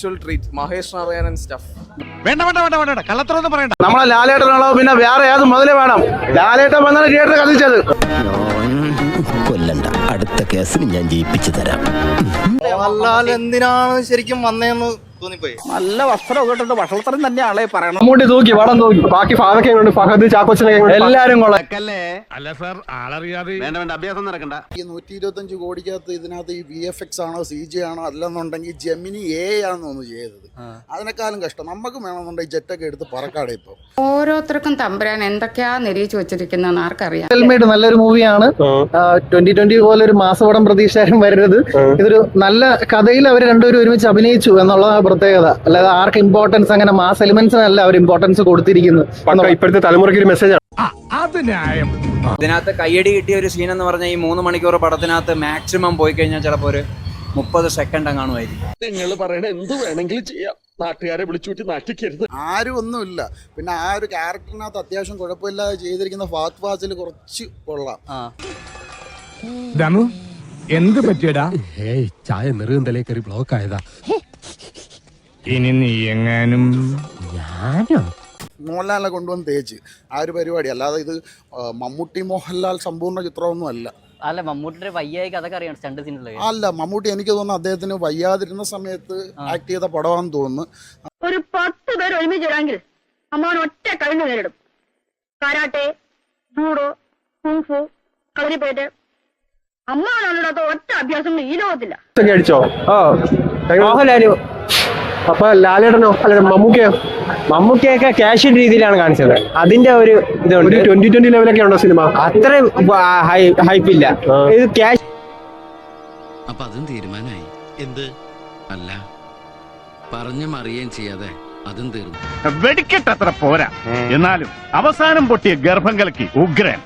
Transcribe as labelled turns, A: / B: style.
A: Special treat Mahesh Narayanan stuff.
B: വേണ്ട കള്ളത്തറൊന്നും പറയണ്ട.
C: നമ്മളെ ലാലേട്ടനാണോ പിന്നെ വേറെ ഏത് മുതലേ വേണം? ലാലേട്ടൻ വന്നാണ് തിയേറ്റർ കത്തിച്ചത്.
D: കൊല്ലണ്ട, അടുത്ത കേസിന് ഞാൻ ജയിപ്പിച്ചു തരാം.
E: എന്തിനാണ് ശരിക്കും വന്നേന്ന് തോന്നിപ്പോയി.
C: നല്ല വസ്ത്രം ഇട്ടിട്ട് വഷളത്തരം തന്നെയാണേ പറയണം.
F: മമ്മൂട്ടി തൂക്കി വടം തൂക്കി, ബാക്കി ഫാദൊക്കെ കൊണ്ട് ഫഹദ് ചാക്കോച്ചനൊക്കെ എല്ലാരും കൊള്ളാം.
B: അല്ല സാർ, ആളറിയാതെ
E: വേണ്ട അഭ്യാസം നടക്കണ്ട.
G: ഈ 125 കോടിക്കകത്ത് ഇതിനകത്ത് ഈ VFX ആണോ CG ആണോ അല്ലെന്നുണ്ടെങ്കിൽ ജെമിനി A ആണെന്ന് തോന്നുന്നു ചെയ്തത്. അതിനേക്കാളും കഷ്ടം നമുക്ക് വേണമെന്നുണ്ടെങ്കിൽ ജെറ്റൊക്കെ എടുത്ത് പറക്കാടെ. ഇപ്പൊ
H: ഓരോരുത്തർക്കും തമ്പുരാൻ എന്തൊക്കെയാ നിരീക്ഷിച്ചു വെച്ചിരിക്കുന്നതെന്ന് ആർക്കറിയാം.
F: ഹെൽമെറ്റ് നല്ലൊരു മൂവിയാണ്. 2020 പോലെ ഒരു മാസപടം പ്രതീക്ഷയാരും വരരുത്. ഇതൊരു നല്ല കഥയിൽ അവർ രണ്ടുപേരും ഒരുമിച്ച് അഭിനയിച്ചു എന്നുള്ളതാണ് പ്രത്യേകത. അല്ലാതെ ആർക്ക് ഇമ്പോർട്ടൻസ് അങ്ങനെ മാസ് എലിമെന്റ്സിനല്ല അവർ ഇമ്പോർട്ടൻസ് കൊടുത്തിരിക്കുന്നത്. ഇപ്പോഴത്തെ തലമുറയ്ക്ക് ഒരു മെസ്സേജ്.
I: ഇതിനകത്ത് കയ്യടി കിട്ടിയ ഒരു സീൻ എന്ന് പറഞ്ഞാൽ ഈ 3 മണിക്കൂർ പടത്തിനകത്ത് മാക്സിമം പോയി കഴിഞ്ഞാൽ ചിലപ്പോൾ ഒരു 30 സെക്കൻഡ് കാണുമായിരിക്കും.
F: നിങ്ങൾ പറയണ എന്ത് വേണമെങ്കിലും ചെയ്യാം, നാട്ടുകാരെ വിളിച്ചുകൂട്ടി നാട്ടിക്കരുത്.
G: ആരും ഒന്നുമില്ല. പിന്നെ ആ ഒരു ക്യാരക്ടറിനകത്ത് അത്യാവശ്യം കുഴപ്പമില്ലാതെ ചെയ്തിരിക്കുന്ന ഫഹദ് ഫാസിൽ കുറച്ച് കൊള്ളാം.
B: എന്ത് പറ്റിയടാ?
D: ചായ നെറുകന്തലേ കയറി ബ്ലോക്ക് ആയതാ.
B: ഇനി നീ എങ്ങാനും
G: മോഹൻലാലിനെ കൊണ്ടുവന്ന് തേച്ച് ആ ഒരു പരിപാടി. അല്ലാതെ ഇത് മമ്മൂട്ടി മോഹൻലാൽ സമ്പൂർണ്ണ ചിത്രമൊന്നും അല്ല.
J: അല്ല, മമ്മൂട്ടിയുടെ വയ്യായിക്ക് അതൊക്കെ അറിയാം. സ്റ്റണ്ട് സീനിൽ
G: അല്ല, മമ്മൂട്ടി എനിക്ക് തോന്നുന്നു അദ്ദേഹത്തിന് വയ്യാതിരുന്ന സമയത്ത് ആക്ട് ചെയ്ത പടമാണെന്ന് തോന്നുന്നു.
H: ഒരു 10 പേർ ഒരുമിച്ച് വരാമെങ്കിൽ അമ്മാവൻ ഒറ്റ കഴിഞ്ഞു നേരിടും. കരാട്ടെ, ജൂഡോ, കുങ്ഫു, കളരിപ്പേറ്റ് അമ്മാവനാണിടാത്ത ഒറ്റ അഭ്യാസങ്ങൾ ഈ ലോകത്തില്ല.
F: അടിച്ചോ? മോഹൻലാല്. അപ്പൊ ലാലേട്ടനോ? അല്ല മമ്മൂക്കയോ?
C: മമ്മൂക്കിയൊക്കെ ക്യാഷ് രീതിയിലാണ് കാണിച്ചത്. അതിന്റെ ഒരു ഇതുണ്ട്.
F: 2020 ലെവലൊക്കെ ഉണ്ടോ സിനിമ?
C: അത്രയും ഹൈപ്പില്ല. ഇത് ക്യാഷ്.
D: അപ്പൊ അതും തീരുമാനമായി. എന്ത്? അല്ല, പറഞ്ഞു മറിയുകയും ചെയ്യാതെ അതും തീർന്നു.
B: വെടിക്കെട്ടത്ര പോരാ, എന്നാലും അവസാനം പൊട്ടിയ ഗർഭം കലക്കി ഉഗ്രൻ.